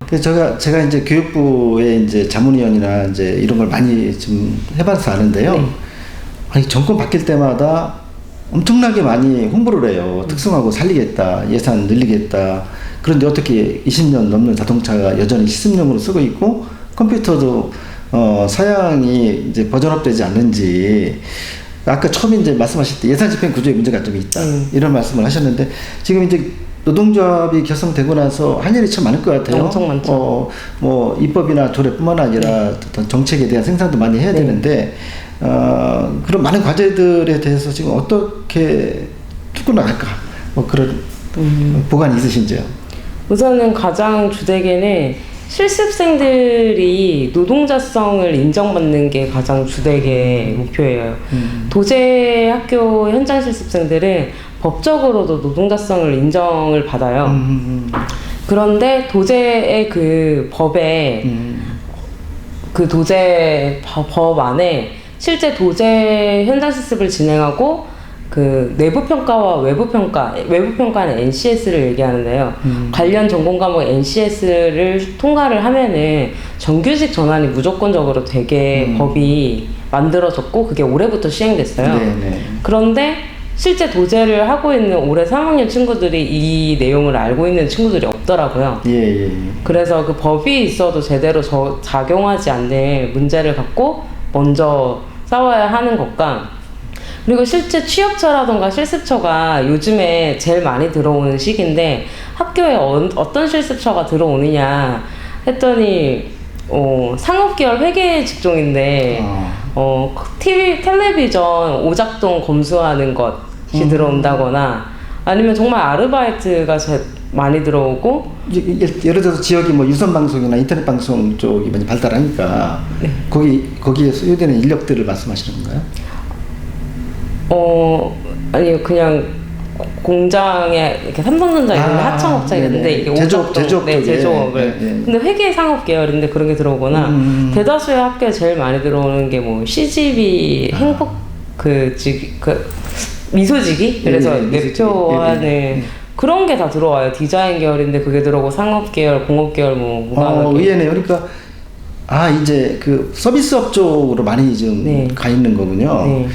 그래서 제가 이제 교육부의 이제 자문위원이나 이제 이런 걸 많이 좀 해봐서 아는데요. 네. 아니, 정권 바뀔 때마다 엄청나게 많이 홍보를 해요. 특성화고 살리겠다, 예산 늘리겠다. 그런데 어떻게 20년 넘는 자동차가 여전히 시승용으로 쓰고 있고, 컴퓨터도 사양이 이제 버전업 되지 않는지, 아까 처음에 이제 말씀하실 때 예산 집행 구조에 문제가 좀 있다. 이런 말씀을 하셨는데, 지금 이제 노동조합이 결성되고 나서 할 일이 참 많을 것 같아요. 엄청 많죠. 뭐 입법이나 조례뿐만 아니라 어떤 정책에 대한 생산도 많이 해야 되는데, 그런 많은 과제들에 대해서 지금 어떻게 풀고 나갈까? 뭐 그런 보관이 있으신지요? 우선은 가장 주되게는 실습생들이 노동자성을 인정받는 게 가장 주되게 목표예요. 도제 학교 현장 실습생들은 법적으로도 노동자성을 인정을 받아요. 그런데 도제의 그 법에 그 도제 법 안에 실제 도제 현장 실습을 진행하고 그 내부평가와 외부평가는 NCS를 얘기하는데요. 관련 전공 과목 NCS를 통과를 하면은 정규직 전환이 무조건적으로 되게 법이 만들어졌고, 그게 올해부터 시행됐어요. 네네. 그런데 실제 도제를 하고 있는 올해 3학년 친구들이 이 내용을 알고 있는 친구들이 없더라고요. 예. 그래서 그 법이 있어도 제대로 작용하지 않는 문제를 갖고 먼저 싸워야 하는 것과, 그리고 실제 취업처라던가 실습처가 요즘에 제일 많이 들어오는 시기인데, 학교에 어떤 실습처가 들어오느냐 했더니 상업계열 회계 직종인데 텔레비전 오작동 검수하는 것이 들어온다거나, 아니면 정말 아르바이트가 많이 들어오고, 예를 들어서 지역이 뭐 유선방송이나 인터넷 방송 쪽이 많이 발달하니까 네. 거기에 소요되는 인력들을 말씀하시는 건가요? 아니 그냥 공장에 이렇게 삼성전자 이런 하청업체 있는데 이게 제조업 제조업을 근데 회계 상업 계열인데 그런 게 들어오거나, 대다수의 학교에 제일 많이 들어오는 게 뭐 CGV 행복 미소지기, 그래서 매표하는 그런 게 다 들어와요. 디자인 계열인데 그게 들어오고 상업 계열, 공업 계열 의외네요. 그러니까 이제 그 서비스업 쪽으로 많이 좀 가 있는 거군요. 네.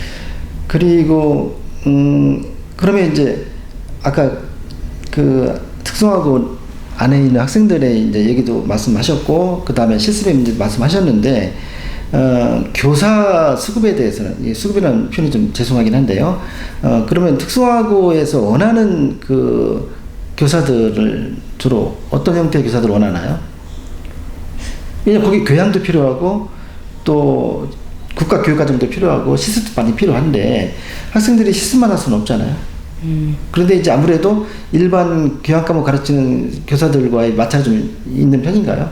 그리고 그러면 이제 아까 그 특성화고 안에 있는 학생들의 이제 얘기도 말씀하셨고, 그 다음에 실습의 문제 말씀하셨는데, 교사 수급에 대해서는, 이 수급이라는 표현이 좀 죄송하긴 한데요. 그러면 특성화고에서 원하는 그 교사들을 주로 어떤 형태의 교사들을 원하나요? 왜냐면 거기 교양도 필요하고 또 국가교육과정도 필요하고 시스템도 많이 필요한데 학생들이 시스만 할 수는 없잖아요. 그런데 이제 아무래도 일반 교양 과목 가르치는 교사들과의 마찰이 좀 있는 편인가요?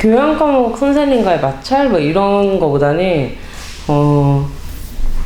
교양 과목 선생님과의 마찰 뭐 이런 거보다는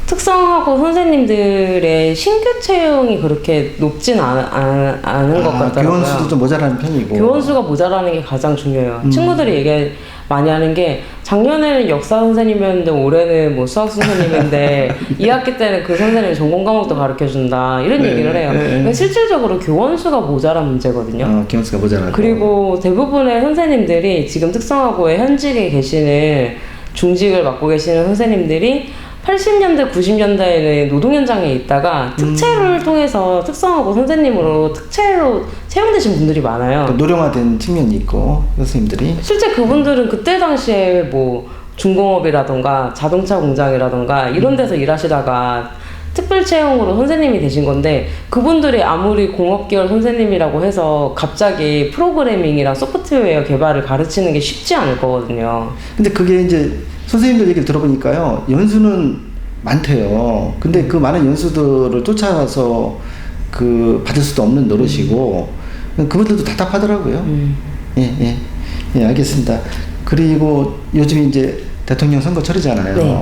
특성화고 선생님들의 신규 채용이 그렇게 높진 않은 것 같더라고요. 교원수도 좀 모자라는 편이고. 교원수가 모자라는 게 가장 중요해요. 친구들이 얘기 많이 하는 게, 작년에는 역사 선생님이었는데 올해는 뭐 수학 선생님인데 2학기 때는 그 선생님이 전공 과목도 가르쳐준다, 이런 얘기를 해요. 그러니까 실질적으로 교원수가 모자란 문제거든요. 교원수가 모자라고. 그리고 대부분의 선생님들이 지금 특성화고에 현직에 계시는, 중직을 맡고 계시는 선생님들이 80년대, 90년대에는 노동 현장에 있다가 특채를 통해서 특성화고 선생님으로 특채로 채용되신 분들이 많아요. 노령화된 측면이 있고, 선생님들이. 실제 그분들은 그때 당시에 뭐 중공업이라던가 자동차 공장이라던가 이런 데서 일하시다가 특별 채용으로 선생님이 되신 건데, 그분들이 아무리 공업계열 선생님이라고 해서 갑자기 프로그래밍이랑 소프트웨어 개발을 가르치는 게 쉽지 않을 거거든요. 근데 그게 이제 선생님들 얘기를 들어보니까요, 연수는 많대요. 근데 그 많은 연수들을 쫓아가서 받을 수도 없는 노릇이고, 그분들도 답답하더라고요. 예, 알겠습니다. 그리고 요즘 이제 대통령 선거철이잖아요. 네.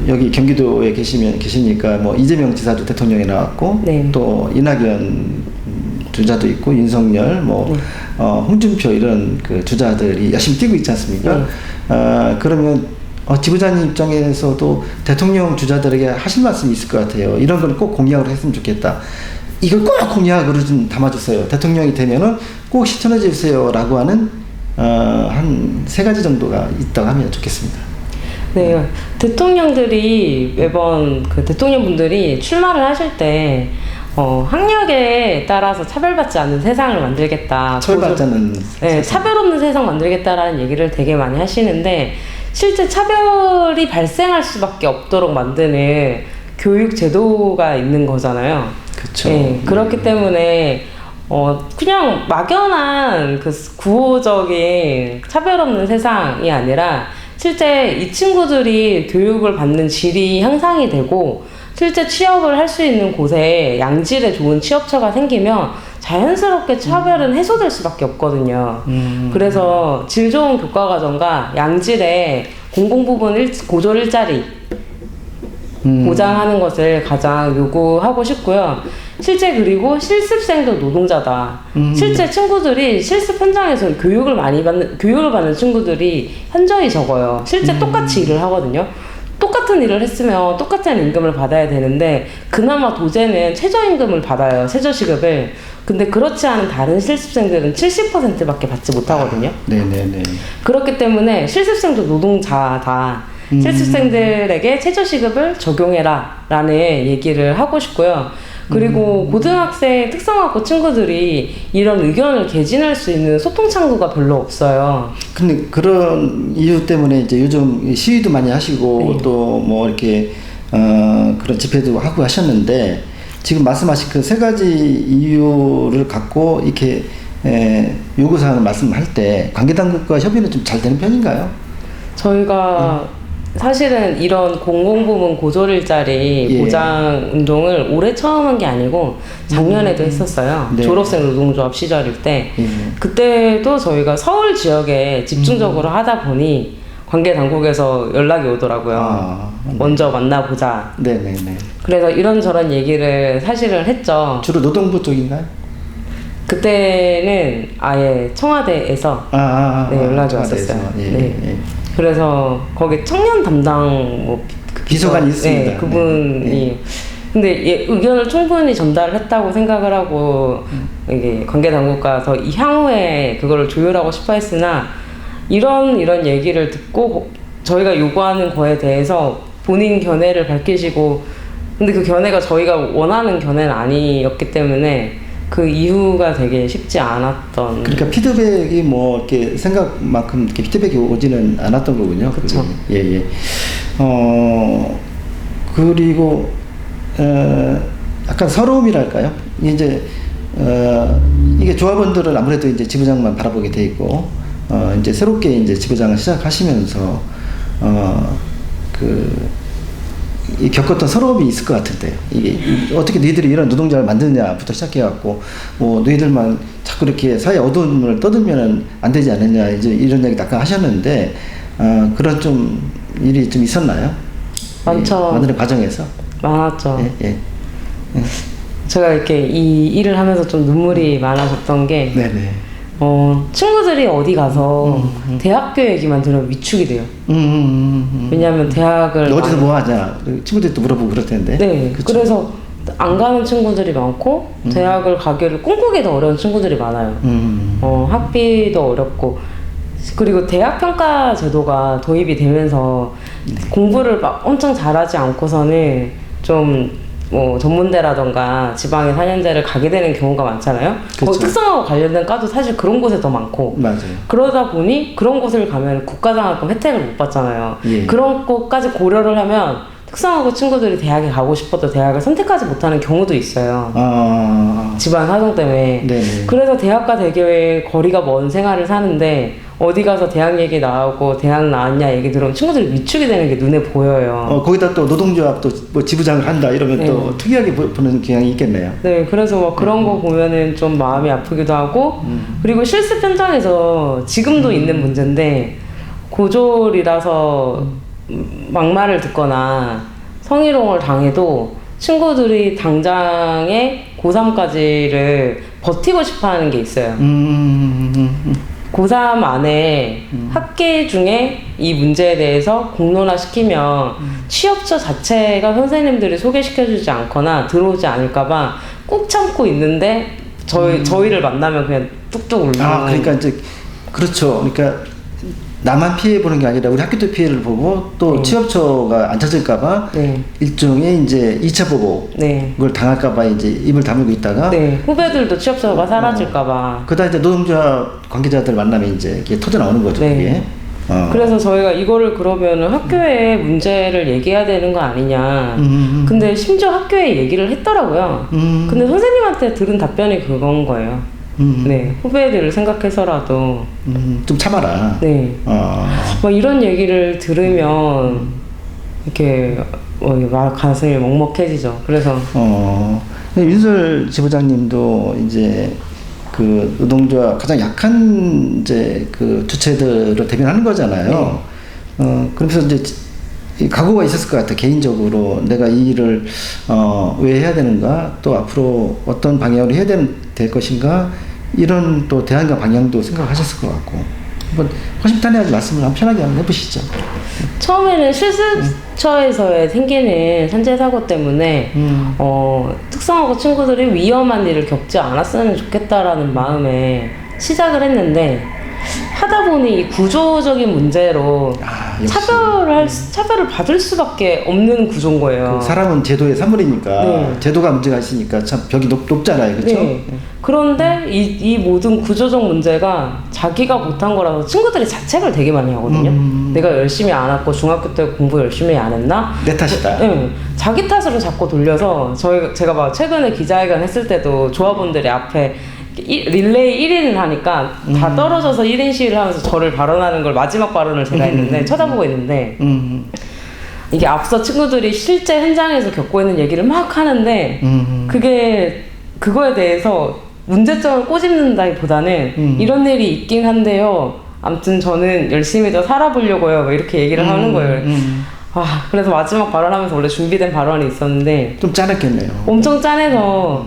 여기 경기도에 계시니까 뭐 이재명 지사도 대통령에 나왔고, 또 이낙연 주자도 있고, 윤석열, 홍준표 이런 그 주자들이 열심히 뛰고 있지 않습니까? 그러면 지부장님 입장에서도 대통령 주자들에게 하실 말씀이 있을 것 같아요. 이런 걸 꼭 공약을 했으면 좋겠다. 이걸 꼭 공약으로 좀 담아주세요. 대통령이 되면은 꼭 실천해 주세요라고 하는 한 3가지 정도가 있다고 하면 좋겠습니다. 네, 대통령들이 매번 그 대통령분들이 출마를 하실 때 학력에 따라서 차별받지 않는 세상을 만들겠다. 처벌받지 않는 네, 차별 없는 세상 만들겠다라는 얘기를 되게 많이 하시는데 실제 차별이 발생할 수밖에 없도록 만드는 교육 제도가 있는 거잖아요. 그렇죠. 네, 그렇기 때문에 그냥 막연한 그 구호적인 차별 없는 세상이 아니라 실제 이 친구들이 교육을 받는 질이 향상이 되고 실제 취업을 할 수 있는 곳에 양질의 좋은 취업처가 생기면 자연스럽게 차별은 해소될 수밖에 없거든요. 그래서 질 좋은 교과과정과 양질의 공공부문 고졸 일자리 보장하는 것을 가장 요구하고 싶고요. 실제 그리고 실습생도 노동자다. 실제 친구들이 실습 현장에서 교육을 받는 친구들이 현저히 적어요. 실제 똑같이 일을 하거든요. 똑같은 일을 했으면 똑같은 임금을 받아야 되는데 그나마 도제는 최저임금을 받아요. 최저시급을. 근데 그렇지 않은 다른 실습생들은 70%밖에 받지 못하거든요. 네네네. 그렇기 때문에 실습생도 노동자다. 실습생들에게 최저시급을 적용해라 라는 얘기를 하고 싶고요. 그리고 고등학생 특성화고 친구들이 이런 의견을 개진할 수 있는 소통 창구가 별로 없어요. 근데 그런 이유 때문에 이제 요즘 시위도 많이 하시고 네. 또 뭐 이렇게 그런 집회도 하고 하셨는데 지금 말씀하신 그 3가지 이유를 갖고 이렇게 요구사항을 말씀할 때 관계당국과 협의는 좀 잘 되는 편인가요? 저희가 사실은 이런 공공부문 고졸 일자리 예. 보장 운동을 올해 처음 한 게 아니고 작년에도 했었어요. 네. 졸업생 노동조합 시절일 때. 예. 그때도 저희가 서울 지역에 집중적으로 하다 보니 관계 당국에서 연락이 오더라고요. 먼저 만나보자. 네네네. 그래서 이런저런 얘기를 사실은 했죠. 주로 노동부 쪽인가요? 그때는 아예 청와대에서 네, 연락이 왔었어요. 예, 네. 예. 그래서 거기 청년 담당 비서관이 있습니다. 네, 그분이 네. 근데 의견을 충분히 전달했다고 생각을 하고 이게 관계 당국과 더 향후에 그거를 조율하고 싶어 했으나 이런 얘기를 듣고 저희가 요구하는 거에 대해서 본인 견해를 밝히시고 근데 그 견해가 저희가 원하는 견해는 아니었기 때문에 그 이유가 되게 쉽지 않았던. 그러니까 피드백이 뭐 이렇게 생각만큼 이렇게 피드백이 오지는 않았던 거군요. 그쵸. 예, 예. 그리고 약간 서러움이랄까요? 이제 이게 조합원들은 아무래도 이제 지부장만 바라보게 돼 있고 이제 새롭게 이제 지부장을 시작하시면서 이 겪었던 서러움이 있을 것 같은데요. 이게 어떻게 너희들이 이런 노동자를 만드느냐부터 시작해갖고 뭐 너희들만 자꾸 이렇게 사회 어두움을 떠들면은 안 되지 않느냐 이제 이런 얘기 아까 하셨는데 그런 좀 일이 좀 있었나요? 많죠. 만드는 과정에서. 많았죠. 예, 예. 예. 제가 이렇게 이 일을 하면서 좀 눈물이 많아졌던 게 네네. 친구들이 어디 가서 대학교 얘기만 들으면 위축이 돼요. 왜냐하면 대학을 너 어디서 뭐 하냐 친구들도 물어보고 그럴 텐데. 네. 그쵸? 그래서 안 가는 친구들이 많고 대학을 가기를 꿈꾸기 더 어려운 친구들이 많아요. 학비도 어렵고 그리고 대학 평가 제도가 도입이 되면서 공부를 막 엄청 잘하지 않고서는 좀 뭐 전문대라던가 지방의 4년제를 가게 되는 경우가 많잖아요. 그쵸. 특성화와 관련된 과도 사실 그런 곳에 더 많고 맞아요. 그러다 보니 그런 곳을 가면 국가장학금 혜택을 못 받잖아요. 예. 그런 것까지 고려를 하면 특성화고 친구들이 대학에 가고 싶어도 대학을 선택하지 못하는 경우도 있어요. 집안 사정 때문에. 네네. 그래서 대학과 되게 거리가 먼 생활을 사는데 어디 가서 대학 얘기 나오고 대학 나왔냐 얘기 들으면 친구들이 위축이 되는 게 눈에 보여요. 거기다 또 노동조합 또 뭐 지부장을 한다 이러면 네. 또 특이하게 보는 경향이 있겠네요. 네, 그래서 막 그런 거 보면은 좀 마음이 아프기도 하고, 그리고 실습 현장에서 지금도 있는 문제인데, 고졸이라서 막말을 듣거나 성희롱을 당해도 친구들이 당장에 고3까지를 버티고 싶어 하는 게 있어요. 고3 안에 학기 중에 이 문제에 대해서 공론화시키면 취업처 자체가 선생님들이 소개시켜주지 않거나 들어오지 않을까봐 꾹 참고 있는데 저희를 만나면 그냥 뚝뚝 울고. 그러니까 이제 그렇죠. 그러니까 나만 피해 보는 게 아니라 우리 학교도 피해를 보고 또 취업처가 안 찾을까봐 일종의 이제 2차 보복을 당할까봐 이제 입을 다물고 있다가 후배들도 취업처가 사라질까봐. 그다음 이제 노동조합 관계자들 만나면 이제 이게 터져 나오는 거죠. 그게. 그래서 저희가 이거를 그러면은 학교에 문제를 얘기해야 되는 거 아니냐. 근데 심지어 학교에 얘기를 했더라고요. 근데 선생님한테 들은 답변이 그건 거예요. 네, 후배들을 생각해서라도 좀 참아라. 네. 막 이런 얘기를 들으면 이렇게 가슴이 먹먹해지죠. 그래서 윤설 지부장님도 이제 그 노동조합 가장 약한 이제 그 주체들을 대변하는 거잖아요. 그러면서 이제 이 각오가 있었을 것 같아요. 개인적으로 내가 이 일을 왜 해야 되는가, 또 앞으로 어떤 방향으로 해야 될 것인가, 이런 또 대안과 방향도 생각하셨을 것 같고, 한번 허심탄회하게 말씀을 한번 편하게 한번 해보시죠. 처음에는 실습처에서 생기는 산재 사고 때문에 특성화고 친구들이 위험한 일을 겪지 않았으면 좋겠다라는 마음에 시작을 했는데, 하다 보니 이 구조적인 문제로 차별을 받을 수밖에 없는 구조인 거예요. 그 사람은 제도의 산물이니까 제도가 문제가 있으니까 참 벽이 높잖아요, 그렇죠? 그런데 이 모든 구조적 문제가 자기가 못한 거라서 친구들이 자책을 되게 많이 하거든요. 내가 열심히 안 했고 중학교 때 공부 열심히 안 했나? 내 탓이다. 자기 탓으로 자꾸 돌려서 제가 막 최근에 기자회견 했을 때도 조합원들이 앞에 릴레이 1인을 하니까 다 떨어져서 1인 시위를 하면서 저를 발언하는 걸 마지막 발언을 제가 했는데 쳐다보고 있는데 이게 앞서 친구들이 실제 현장에서 겪고 있는 얘기를 막 하는데 그거에 대해서 문제점을 꼬집는다기보다는 이런 일이 있긴 한데요, 아무튼 저는 열심히 더 살아보려고요, 뭐 이렇게 얘기를 하는 거예요. 그래서 마지막 발언하면서 원래 준비된 발언이 있었는데 좀 짠했겠네요. 엄청 짠해서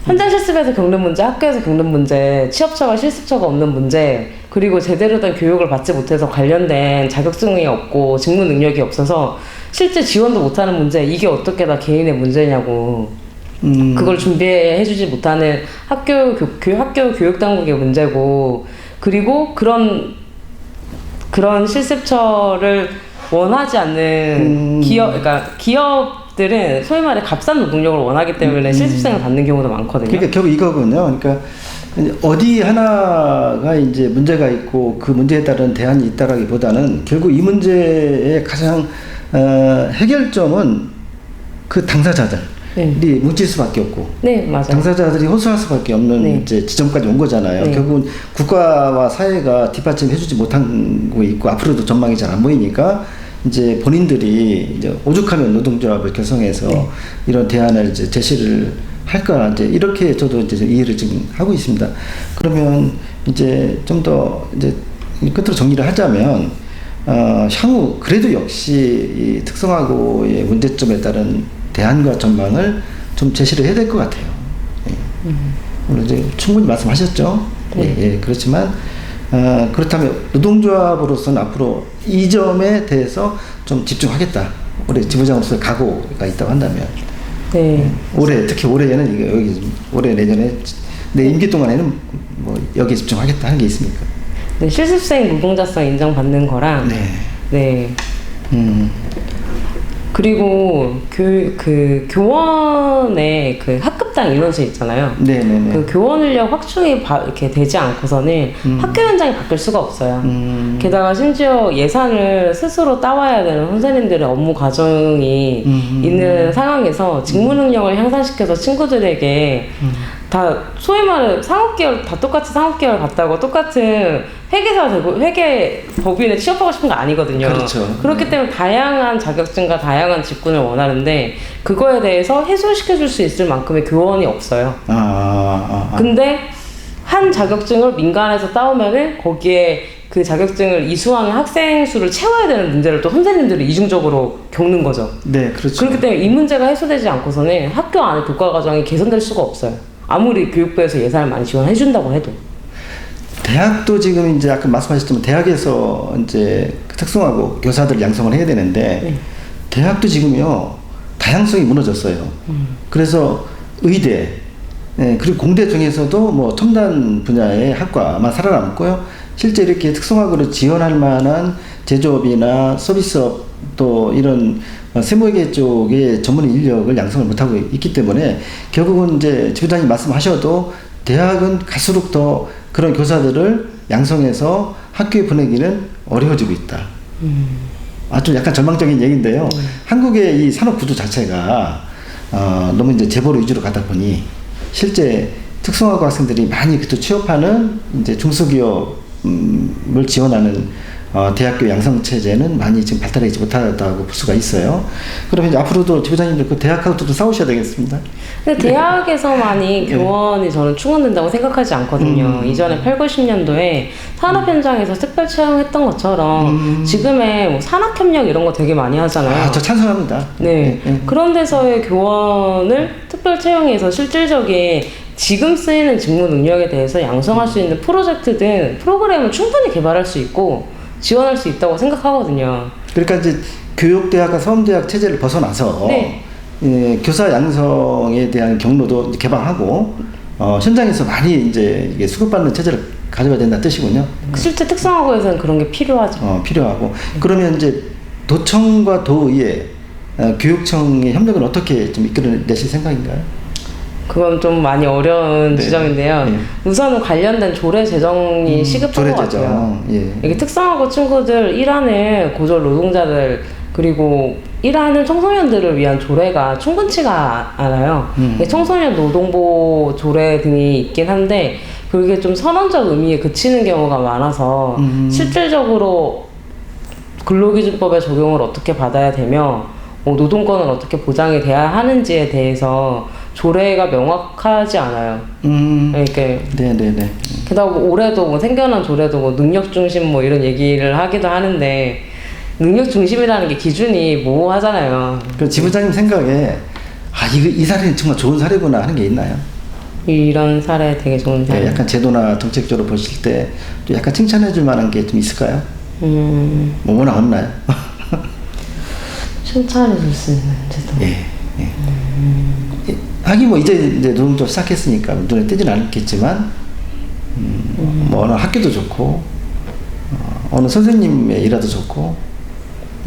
현장 실습에서 겪는 문제, 학교에서 겪는 문제, 취업처가 실습처가 없는 문제, 그리고 제대로 된 교육을 받지 못해서 관련된 자격증이 없고 직무 능력이 없어서 실제 지원도 못하는 문제, 이게 어떻게 다 개인의 문제냐고. 그걸 준비해주지 못하는 학교 교육당국의 문제고, 그리고 그런 실습처를 원하지 않는 그러니까 기업들은 소위 말해 값싼 노동력을 원하기 때문에 실습생을 받는 경우도 많거든요. 그러니까 결국 이거군요. 그러니까 어디 하나가 이제 문제가 있고 그 문제에 따른 대안이 있다라기보다는 결국 이 문제의 가장 해결점은 그 당사자들이 뭉칠 수밖에 없고, 맞아요. 당사자들이 호소할 수밖에 없는 이제 지점까지 온 거잖아요. 결국은 국가와 사회가 뒷받침해주지 못한 거 있고 앞으로도 전망이 잘 안 보이니까 이제 본인들이 이제 오죽하면 노동조합을 결성해서 이런 대안을 이제 제시를 할까, 이제 이렇게 저도 이제 이해를 지금 하고 있습니다. 그러면 이제 좀 더 이제 끝으로 정리를 하자면 향후 그래도 역시 이 특성화고의 문제점에 따른 대안과 전망을 좀 제시를 해야 될 것 같아요. 오늘 이제 충분히 말씀하셨죠. 그렇지만 그렇다면 노동조합으로서는 앞으로 이 점에 대해서 좀 집중하겠다, 우리 지부장으로서의 각오가 있다고 한다면, 올해, 특히 올해에는 이거 여기 올해 내년에 내 임기 동안에는 뭐 여기에 집중하겠다 하는 게 있습니까? 실습생 노동자성 인정받는 거랑 그리고 그 교원의 그 학급당 인원수 있잖아요. 그 교원 인력 확충이 이렇게 되지 않고서는 학교 현장이 바뀔 수가 없어요. 게다가 심지어 예산을 스스로 따와야 되는 선생님들의 업무 과정이 있는 상황에서 직무 능력을 향상시켜서 친구들에게 다 소위 말해 상업계열 다 똑같이 상업계열 갔다고 똑같은 회계사 되고 회계 법인에 취업하고 싶은 거 아니거든요. 그렇죠. 그렇기 때문에 다양한 자격증과 다양한 직군을 원하는데 그거에 대해서 해소시켜줄 수 있을 만큼의 교원이 없어요. 근데 한 자격증을 민간에서 따오면은 거기에 그 자격증을 이수하는 학생 수를 채워야 되는 문제를 또 선생님들이 이중적으로 겪는 거죠. 그렇죠. 그렇기 때문에 이 문제가 해소되지 않고서는 학교 안에 교과 과정이 개선될 수가 없어요. 아무리 교육부에서 예산을 많이 지원해준다고 해도. 대학도 지금 이제 아까 말씀하셨지만 대학에서 이제 특성화고 교사들 양성을 해야 되는데 네. 대학도 지금요 다양성이 무너졌어요. 그래서 의대 그리고 공대 중에서도 뭐 첨단 분야의 학과만 살아남고요. 실제 이렇게 특성화고를 지원할 만한 제조업이나 서비스업 또 이런 세무회계 쪽의 전문 인력을 양성을 못하고 있기 때문에 결국은 이제 지부장님 말씀하셔도 대학은 갈수록 더 그런 교사들을 양성해서 학교에 보내기는 어려워지고 있다. 아주 약간 절망적인 얘기인데요. 한국의 이 산업 구조 자체가 너무 이제 재벌 위주로 가다 보니 실제 특성화고 학생들이 많이 그쪽 취업하는 이제 중소기업을 지원하는 대학교 양성 체제는 많이 지금 발달하지 못하다고 볼 수가 있어요. 그러면 이제 앞으로도 지부장님들 그 대학하고도 좀 싸우셔야 되겠습니다. 근데 대학에서만이 예. 교원이 저는 충원된다고 생각하지 않거든요. 이전에 8, 90년도에 산업 현장에서 특별 채용했던 것처럼 지금의 뭐 산학협력 이런 거 되게 많이 하잖아요. 저 찬성합니다. 네. 그런 데서의 교원을 특별 채용해서 실질적인 지금 쓰이는 직무 능력에 대해서 양성할 수 있는 프로젝트든 프로그램을 충분히 개발할 수 있고 지원할 수 있다고 생각하거든요. 그러니까 이제 교육대학과 서울대학 체제를 벗어나서 네. 교사 양성에 대한 경로도 이제 개방하고 현장에서 많이 이제 이게 수급받는 체제를 가져야 된다는 뜻이군요. 실제 특성화고에서는 그런 게 필요하죠. 필요하고 그러면 이제 도청과 도의회 교육청의 협력은 어떻게 좀 이끌어내실 생각인가요? 그건 좀 많이 어려운 네. 지점인데요. 네. 우선은 관련된 조례 제정이 시급한 조례 것 같아요. 제정, 예. 이게 특성화고 친구들 일하는 고졸 노동자들 그리고 일하는 청소년들을 위한 조례가 충분치가 않아요. 이게 청소년 노동보 조례 등이 있긴 한데 그게 좀 선언적 의미에 그치는 경우가 많아서 실질적으로 근로기준법의 적용을 어떻게 받아야 되며 노동권은 어떻게 보장이 돼야 하는지에 대해서 조례가 명확하지 않아요. 그러니까 네네네. 게다가 뭐 올해도 뭐 생겨난 조례도 뭐 능력 중심 뭐 이런 얘기를 하기도 하는데 능력 중심이라는 게 기준이 모호하잖아요. 그 지부장님 생각에 이 사례는 정말 좋은 사례구나 하는 게 있나요? 이런 사례 되게 좋은 사례. 약간 제도나 정책적으로 보실 때 또 약간 칭찬해줄 만한 게 좀 있을까요? 뭐 워낙 없나요? 칭찬해 줄 수 있는 제도. 예. 하긴 뭐 이제 노동조 시작했으니까 눈에 띄진 않겠지만 뭐 어느 학교도 좋고 어느 선생님의 일화도 좋고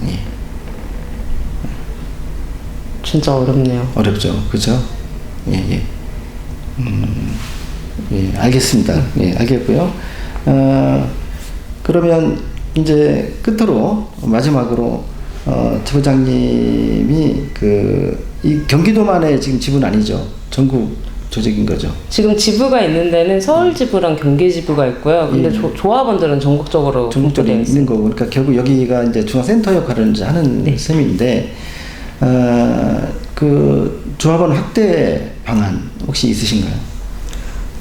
예. 진짜 어렵네요. 어렵죠, 그렇죠? 예. 예, 알겠습니다. 예, 알겠고요. 그러면 이제 끝으로 마지막으로 지부장님이 이 경기도만의 지금 지부는 아니죠. 전국 조직인 거죠. 지금 지부가 있는 데는 서울 지부랑 경기 지부가 있고요. 근데 조합원들은 전국적으로 전국적으로 분포되어 있는 거고, 그러니까 결국 여기가 이제 중앙센터 역할을 이제 하는 셈인데, 그 조합원 확대 방안 혹시 있으신가요?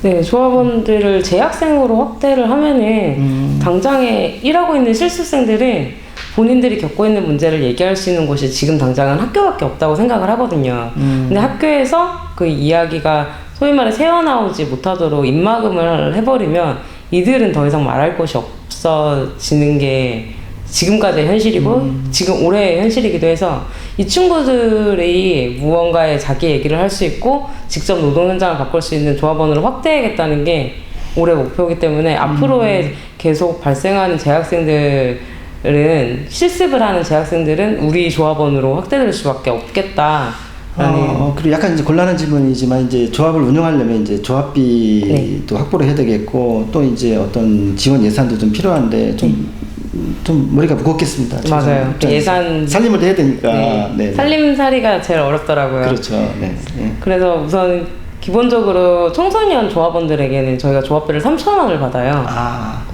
네, 조합원들을 재학생으로 확대를 하면은 당장에 일하고 있는 실습생들은 본인들이 겪고 있는 문제를 얘기할 수 있는 곳이 지금 당장은 학교밖에 없다고 생각을 하거든요. 근데 학교에서 그 이야기가 소위 말해 새어나오지 못하도록 입막음을 해버리면 이들은 더 이상 말할 곳이 없어지는 게 지금까지의 현실이고 지금 올해의 현실이기도 해서 이 친구들이 무언가에 자기 얘기를 할 수 있고 직접 노동 현장을 바꿀 수 있는 조합원으로 확대해야겠다는 게 올해 목표이기 때문에 앞으로의 계속 발생하는 재학생들은 실습을 하는 재학생들은 우리 조합원으로 확대될 수밖에 없겠다. 그리고 약간 이제 곤란한 질문이지만 이제 조합을 운영하려면 이제 조합비도 확보를 해야 되겠고 또 이제 어떤 지원 예산도 좀 필요한데 좀 머리가 무겁겠습니다. 맞아요. 예산 살림을 해야 되니까. 네. 살림살이가 제일 어렵더라고요. 그렇죠. 네. 그래서 우선 기본적으로 청소년 조합원들에게는 저희가 조합비를 3,000원을 받아요.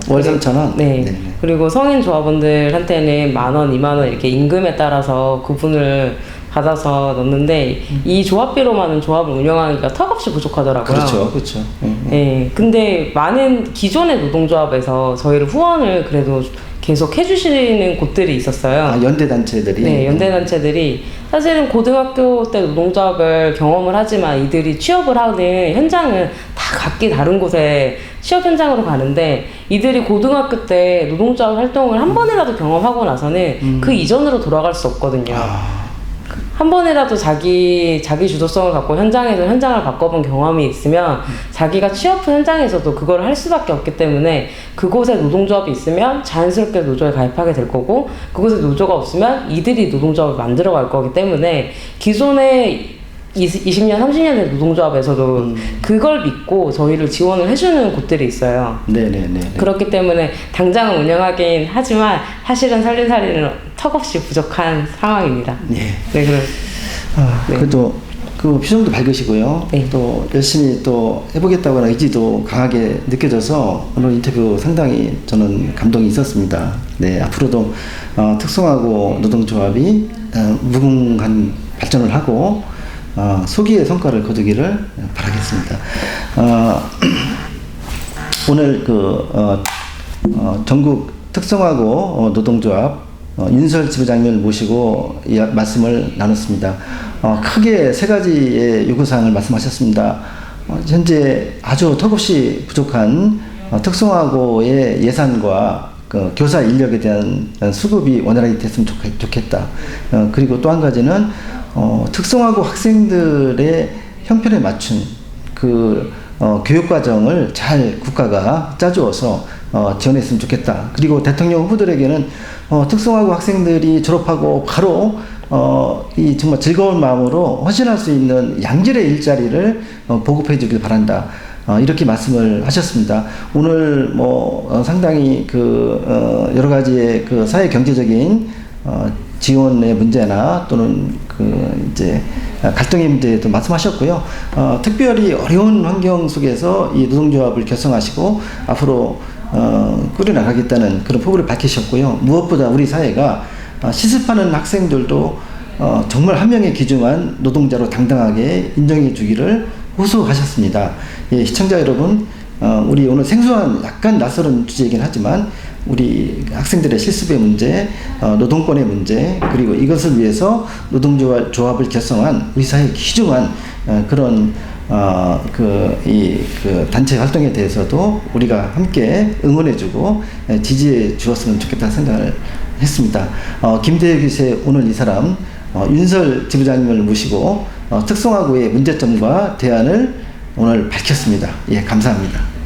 월 3,000원? 네. 그리고 성인 조합원들한테는 10,000원, 20,000원 이렇게 임금에 따라서 구분을 받아서 넣는데 이 조합비로만은 조합을 운영하기가 턱없이 부족하더라고요. 그렇죠. 네. 근데 많은 기존의 노동조합에서 저희를 후원을 그래도 계속 해주시는 곳들이 있었어요. 연대단체들이? 네, 연대단체들이 사실은 고등학교 때 노동조합을 경험을 하지만 이들이 취업을 하는 현장은 다 각기 다른 곳에 취업 현장으로 가는데 이들이 고등학교 때 노동조합 활동을 한 번이라도 경험하고 나서는 그 이전으로 돌아갈 수 없거든요. 한 번이라도 자기 주도성을 갖고 현장을 바꿔본 경험이 있으면 자기가 취업 후 현장에서도 그걸 할 수밖에 없기 때문에 그곳에 노동조합이 있으면 자연스럽게 노조에 가입하게 될 거고 그곳에 노조가 없으면 이들이 노동조합을 만들어 갈 거기 때문에 기존의 20년, 30년 된 노동조합에서도 그걸 믿고 저희를 지원을 해주는 곳들이 있어요. 네네네. 그렇기 때문에 당장은 운영하긴 하지만 사실은 살림살이는 턱없이 부족한 상황입니다. 네. 네, 그럼. 네. 그래도 그 표정도 밝으시고요. 네. 또 열심히 또 해보겠다고 하는 의지도 강하게 느껴져서 오늘 인터뷰 상당히 저는 감동이 있었습니다. 네, 앞으로도 특성화고 노동조합이 무궁한 발전을 하고 소기의 성과를 거두기를 바라겠습니다. 오늘 전국 특성화고 노동조합 윤설 지부장님을 모시고 말씀을 나눴습니다. 크게 세 가지의 요구사항을 말씀하셨습니다. 현재 아주 턱없이 부족한 특성화고의 예산과 교사 인력에 대한 수급이 원활하게 됐으면 좋겠다. 그리고 또 한 가지는 특성화고 학생들의 형편에 맞춘 교육과정을 잘 국가가 짜주어서 지원했으면 좋겠다. 그리고 대통령 후보들에게는 특성화고 학생들이 졸업하고 바로 이 정말 즐거운 마음으로 헌신할 수 있는 양질의 일자리를 보급해 주길 바란다. 이렇게 말씀을 하셨습니다. 오늘 상당히 여러 가지의 사회 경제적인 지원의 문제나 또는 이제 갈등의 문제도 말씀하셨고요. 특별히 어려운 환경 속에서 이 노동조합을 결성하시고 앞으로 꾸려나가겠다는 그런 포부를 밝히셨고요. 무엇보다 우리 사회가 시습하는 학생들도 정말 한 명의 귀중한 노동자로 당당하게 인정해 주기를 호소하셨습니다. 예, 시청자 여러분, 우리 오늘 생소한 약간 낯설은 주제이긴 하지만 우리 학생들의 실습의 문제, 노동권의 문제, 그리고 이것을 위해서 노동조합을 결성한 우리 사회의 귀중한 그런 단체 활동에 대해서도 우리가 함께 응원해주고 지지해 주었으면 좋겠다는 생각을 했습니다. 김대혁 교수의 오늘 이 사람 윤설 지부장님을 모시고 특성화고의 문제점과 대안을 오늘 밝혔습니다. 예, 감사합니다.